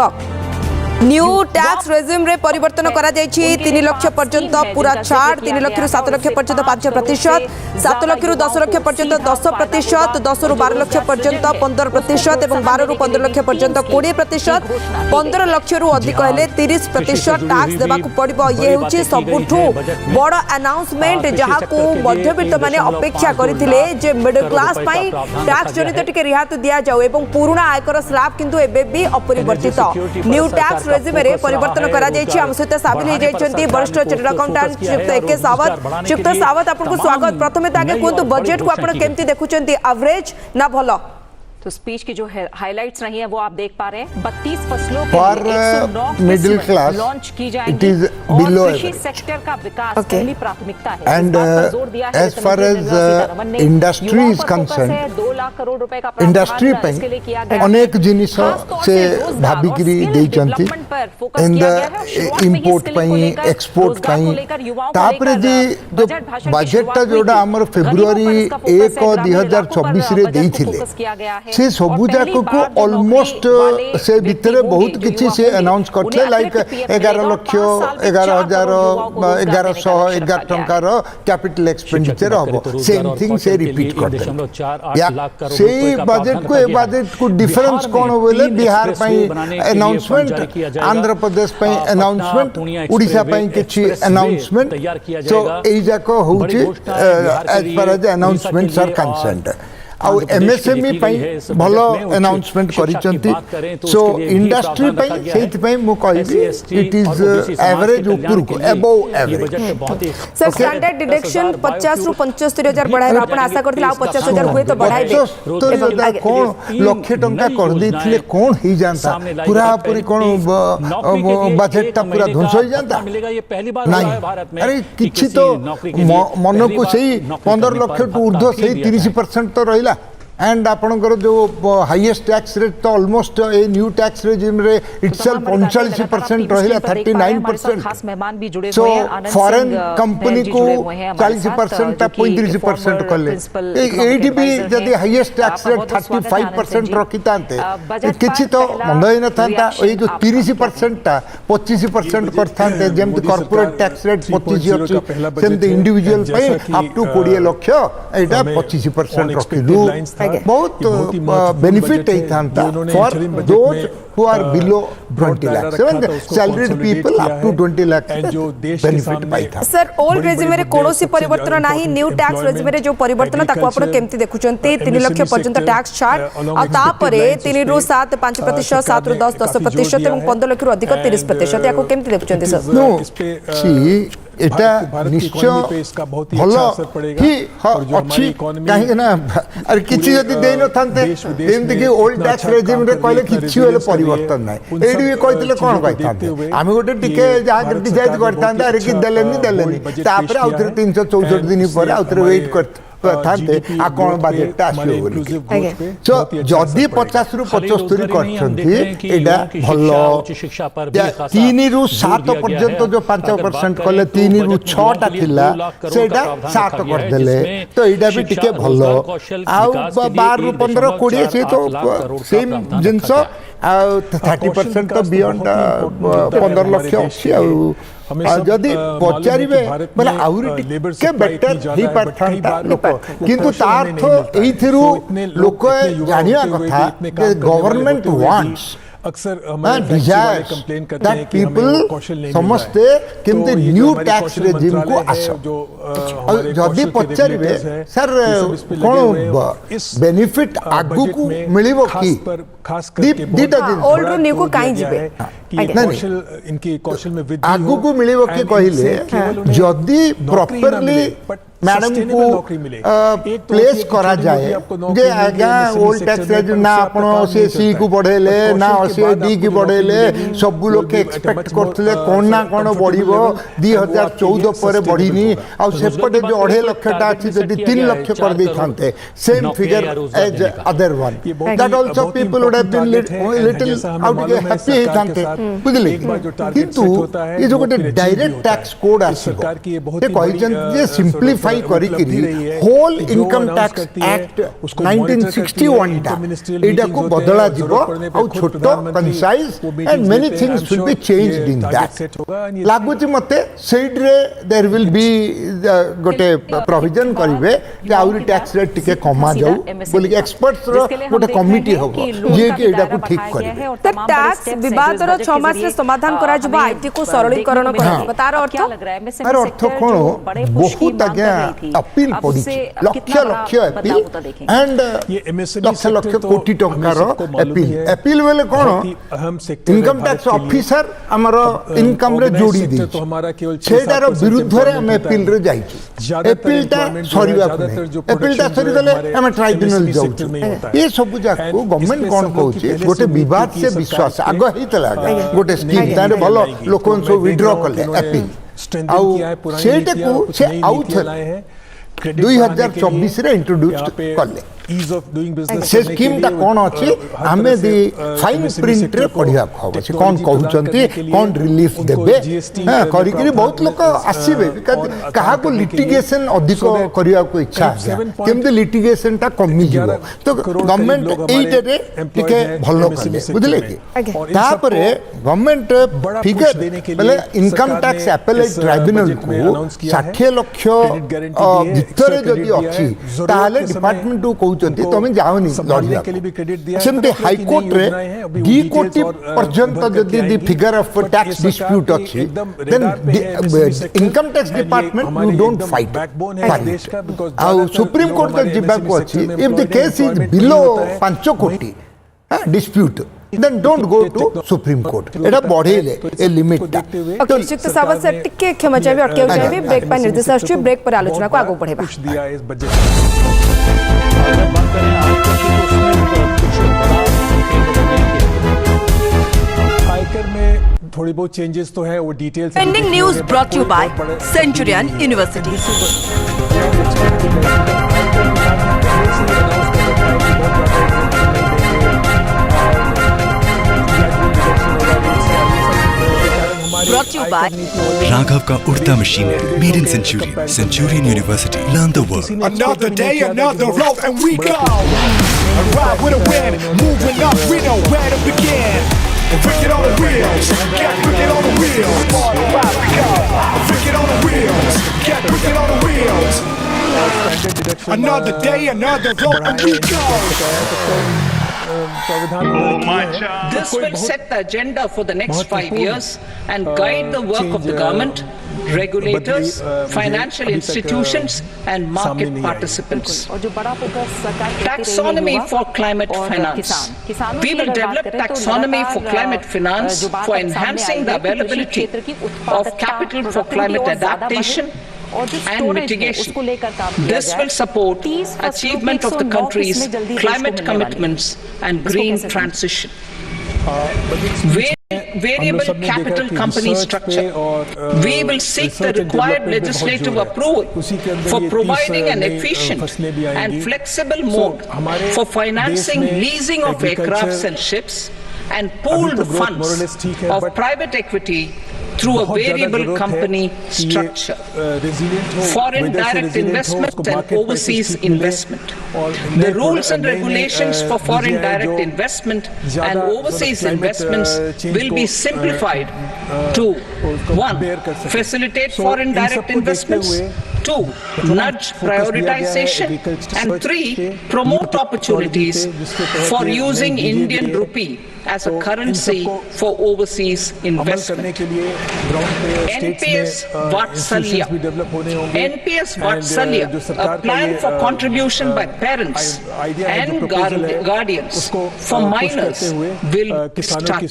न्यू टैक्स रेजिम रे परिवर्तन करा जायछि 3 लाख पर्यंत पूरा छाड़ 3 लाख रु 7 लाख पर्यंत 5%, 7 लाख रु 10 लाख पर्यंत 10%, 10 रु 12 लाख पर्यंत 15% एवं 12 रु 15 लाख पर्यंत 20%, 15 लाख रु अधिक हेले 30% टैक्स देबाकू पड़िबो। ये होछि सबुठू बड़ अनाउंसमेंट जहां को मध्यवित्त माने अपेक्षा करथिले जे मिडिल क्लास पई टैक्स जनित टिके रिहाती दिया जाऊ एवं पुराना आयकर स्लैब किंतु एबे भी अपरिवर्तित न्यू टैक्स रेजिम रे परिवर्तन करा जायछि। हम सहित साबिल हो जायछंती वरिष्ठ चार्टर्ड अकाउंटेंट चिप्त एके सावत। चिप्त सावत आपनको स्वागत। प्रथमे ताके कोंतु बजट को आपण केमती देखुचंती एवरेज ना भलो? तो स्पीच की जो हाइलाइट्स रही है वो आप देख पा रहे हैं। 32 फसलों के लिए 109 मिडिल क्लास लॉन्च की इट जाएंगी इज और बिलो कृषि सेक्टर का विकास पहली प्राथमिकता है। And as far as industry is concern 2 lakh crore रुपए का इंडस्ट्री पे अनेक जिनिस से भाबिकरी देइचंती इन द इंपोर्ट पई एक्सपोर्ट पई तापरे जे जो बजट जोडा हमर फेब्रुआरी 1 2024 रे देइथिले से सबुजाक को ऑलमोस्ट से भितर बहुत किसी से अनाउंस करते लाइक 11 लाख 11,000 1100 11 टंकार कैपिटल एक्सपेंडिचर हम सेम थिंग से रिपीट करते से बजट को ए बजट को डिफरेंस कौन बोले बिहार पई अनाउंसमेंट आंध्र प्रदेश पई अनाउंसमेंट उड़ीसा पई किछि अनाउंसमेंट सो ए जाको होछि as far as announcements are concerned आउ एमएसएमई पई भलो अनाउंसमेंट करिसंती सो इंडस्ट्री पई सेति पई मु कहबी इट इज एवरेज ऊपर को above average. Sir standard deduction 50 रु 75,000 बढ़ाइबा आपण आशा करथिला आ 50,000 हुए तो बढ़ाइबे तो कोन लक्ष टंका कर देथिले कोन ही जानता पूरा पूरी कोन बजट ता पूरा ध्वंस हो जानता मिलेगा। ये पहली बार नहीं भारत में अरे किछि तो मन को सही 15 लाख टू ऊर्ध्व सही 30% तो रहिला एंड आपणकर जो हाईएस्ट टैक्स रेट तो almost a new tax regime रे इटसेल्फ 39% रहिला 39%। सो फॉरेन कंपनी को 40% ता 35% कले एडी भी जदी हाईएस्ट टैक्स रेट 35% रखितांते किछि तो मंद ही न थांता ए जो 30% ता 25% करथांते जेम कॉर्पोरेट टैक्स रेट 25 अछि सेम इंडिविजुअल पे अप टू 20 लाख एटा 25% रखिदु बहुत बेनिफिट होता for those who are below 20 lakhs salaried people up to 20 lakhs benefit पाई था। सर ओल्ड रेजिमे रे कोनोसी परिवर्तन नाही न्यू टैक्स रेजिमे रे जो परिवर्तन ताको आपण केमति देखुचंती 3 लाख पर्यंत टैक्स छाड़ आ तापरे 3 रु 7 5% 7 रु 10% एवं 15 लाख रु अधिक 30% याको केमति देखुचंती सर? नो सी एटा निश्चय भलो ही अछि काहे ना अरे किछि जति देइ न थांते जेमति कि ओल्ड टैक्स रेजिम रे कहले किछि होले परिवर्तन नै एडी भी कहितले कोन कहिथांते आमे गोटे टिके जा डिसाइड करथांता अरे कि देलेनी तापर आउथरे 364 दिन पर आउथरे वेट करथ थांते आ कोन बजट आसलो बोली सो जदी 50 रु 75 करछंती एडा भलो शिक्षा पर भी खासा 3 रु 7 पर्यंत जो 5% कले 3 रु 6 टा थिला सेडा 7 कर देले तो एडा भी टिके भलो आ 12 रु 15 20 से तो सेम जिंस आ 30% तो बियॉन्ड 15 लाख अछि आ जदि पचारिबे माने आउरी के बेटर ही पारथांता लोक किंतु तार्थ एइथिरु लोक जानिया कथा कि गवर्नमेंट वांट्स अक्सर हमारे डिजायर कंप्लेन करते हैं दैट कि पीपल समझते किंतु न्यू टैक्स रेजिम को आसो जदि पचारिबे सर कोन बेनिफिट आगु को मिलिबो की ओल्ड रु न्यू को काई जिबे इनकी कौशल में वृद्धि आगु को मिलिबो की कहिले जदि प्रॉपर्ली मैडम को प्लेस करा जाए जे आगा ओल्ड टैक्स रेजिम ना आपण से सी को बढ़ेले ना से डी की बढ़ेले सब लोग एक्सपेक्ट करथले कोन ना कोन बढ़िबो 2014 पर बढ़िनी आ सेपटे जो 2.5 लाख टा अछि जदि 3 लाख कर दै थांते same figure as other one that also people would have been little out happy ही थांते बुझले किंतु ये जो गोटे डायरेक्ट टैक्स कोड आसीबो ते कहिजन जे सिंपलीफाई करिकरी होल इनकम टैक्स एक्ट 1961 टा एडा को बदला जिवो आ छोटो concise and many things will be changed in that लागुची मते सेड रे देयर विल बी गोटे प्रोविजन करिवे जे आउरी टैक्स रेट टिके कमा जाऊ बोली एक्सपर्ट्स रो गोटे कमिटी होबो जे कि एडा को ठीक करिवे त टैक्स विवाद रो 6 मास रे समाधान करा जबो आईटी को सरलीकरण करा तार अर्थ कोन बहुत आगे अपील पड़ी लक्ष अपील एंड लक्ष कोटी टंकार अपील बेले कोन इनकम टैक्स ऑफिसर हमर इनकम रे जोड़ी दी सेटार विरुद्ध रे हम अपील रे जाई अपील ता सरीवा अपील ता सरी गले हम ट्राइब्यूनल जाऊ ये सब जाक को गवर्नमेंट कोन कहूची गोटे विवाद से विश्वास आगो हितला गोटे स्कीम तारे भलो लोकन सो विड्रॉ करले अपील आउ सेटा को से आउट 2024 रे इंट्रोड्यूस करले ease of doing business से स्कीम ता कोन अछि हमें दी फाइन प्रिंट रे पढिया खब अछि कोन कहउचंती कोन रिलीफ देबे हां करी करी बहुत लोग आसीबे कहा को लिटिगेशन अधिक करिया को इच्छा है केमते लिटिगेशन ता कमी जीवो तो गवर्नमेंट एइटे रे टिके भलो करले बुझले कि तापरे गवर्नमेंट फिगर पहले इनकम टैक्स एपेलेट ट्राइब्यूनल को 60 लाख भितरे जदी अछि ताले डिपार्टमेंट को तुम जाओनी लड़िया हाई कोर्ट रे 2 कोटी पर्यंत जदि the figure of tax dispute अछि then income tax department you don't fight आ सुप्रीम कोर्ट तक जिबा को अछि if the case is below 5 कोटी dispute then don't go to supreme court एटा बढ़ेले ए लिमिट ता ओके शिक्त सावत से टिके क्षमा चाहिए अटके चाहिए ब्रेक पर निर्देश आछी ब्रेक पर आलोचना को आगो बढ़ेबा कुछ दिया इस बजट अगर बात करें आयकर में थोड़ी बहुत चेंजेस तो है वो details pending news brought you by Centurion University brought to you by Raghav का उड़ता मशीन है made in Centurion University learn the world Another day, another road, and we go. Arrive with a win, moving up, we know where to begin. Wicked on the wheels, get wicked on the wheels. Arrive we go. Wicked on the wheels, get wicked on the wheels. Another day, another road, and we go. This will set the agenda for the next 5 years and guide the work of the government, regulators, financial institutions and market participants. Taxonomy for climate finance. We will develop taxonomy for climate finance for enhancing the availability of capital for climate adaptation and mitigation. This will support achievement of the country's climate commitments and green transition. Variable capital company structure. We will seek the required legislative approval for providing an efficient and flexible mode for financing leasing of aircrafts and ships and pooled funds of private equity through a variable company structure. Foreign direct investment and overseas investment. The rules and regulations for foreign direct investment and overseas investments will be simplified to 1. Facilitate foreign direct investments, 2. Nudge prioritization, and 3. Promote opportunities for using Indian rupee as a currency for overseas investment. NPS Vatsalya. NPS Vatsalya, a plan for contribution by parents and guardians for minors will start.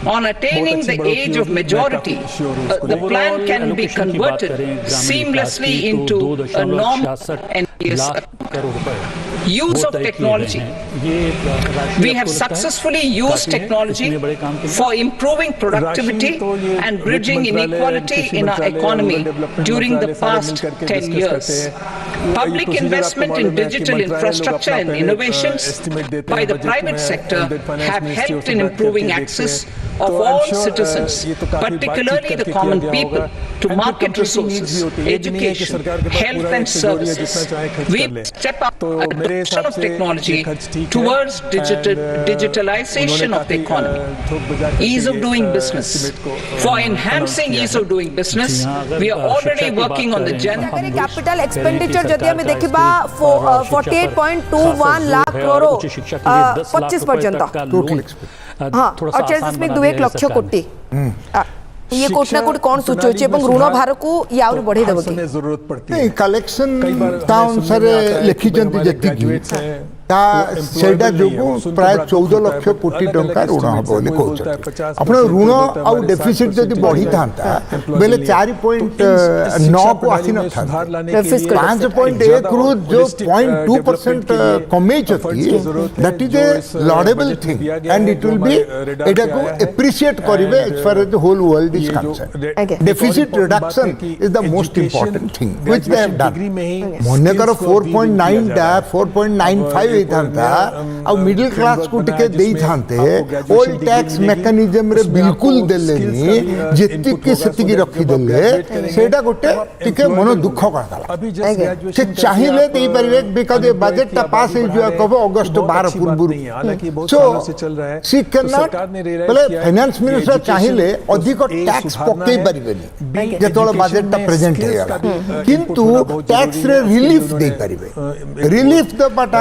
On attaining the age of majority, the plan can be converted seamlessly into a normal NPS. Use of technology. We have successfully used technology for improving productivity and bridging inequality in our economy during the past 10 years. Public investment in digital infrastructure and innovations by the private sector have helped in improving access of all citizens, particularly the common people, to market resources, education, health and services. We step up adoption of technology towards digitalization of the economy. Ease of doing business. For enhancing ease of doing business, we are already working on the capital expenditure जदि हमें देखिबा 48.21 लाख करोड़ 25 पर्यंत हाँ 48.21 लाख कोटी ये coat ना coat कौन सूचोचे एवं ऋण भार को या और बढ़े देबो की जरूरत पड़ती है कलेक्शन ता अनुसार लिखि जंती जति ता सेडा जोगु प्राय 14 लाख कोटी टंका ऋण हबो ले कहउछ आपण ऋण आ डेफिसिट जदि बढ़ी थांता बेले 4.9 को आसी न था 5.1 रु जो 0.2% कमे छथि that is a laudable thing and it will be एटा को एप्रिशिएट करिवे as far as the whole world is concerned. Deficit reduction is the most important thing which they have done. मने करो 4.9 दा 4.95 था अब मिडिल क्लास को टिके देई थांते ओल्ड टैक्स मैकेनिज्म रे बिल्कुल देलेनी जेति के सेति की रखी देले सेटा गोटे टिके मन दुख करदला से चाहिए देई परिवे बिकॉज़ बजट ता पास हो जो कबो अगस्त 12 पूर्व सो सी कैन नॉट बोले फाइनेंस मिनिस्टर चाहिए अधिक टैक्स पकई परिबेनी जेतोल बजट ता प्रेजेंट हेगा किंतु टैक्स रे रिलीफ दे परिबे रिलीफ द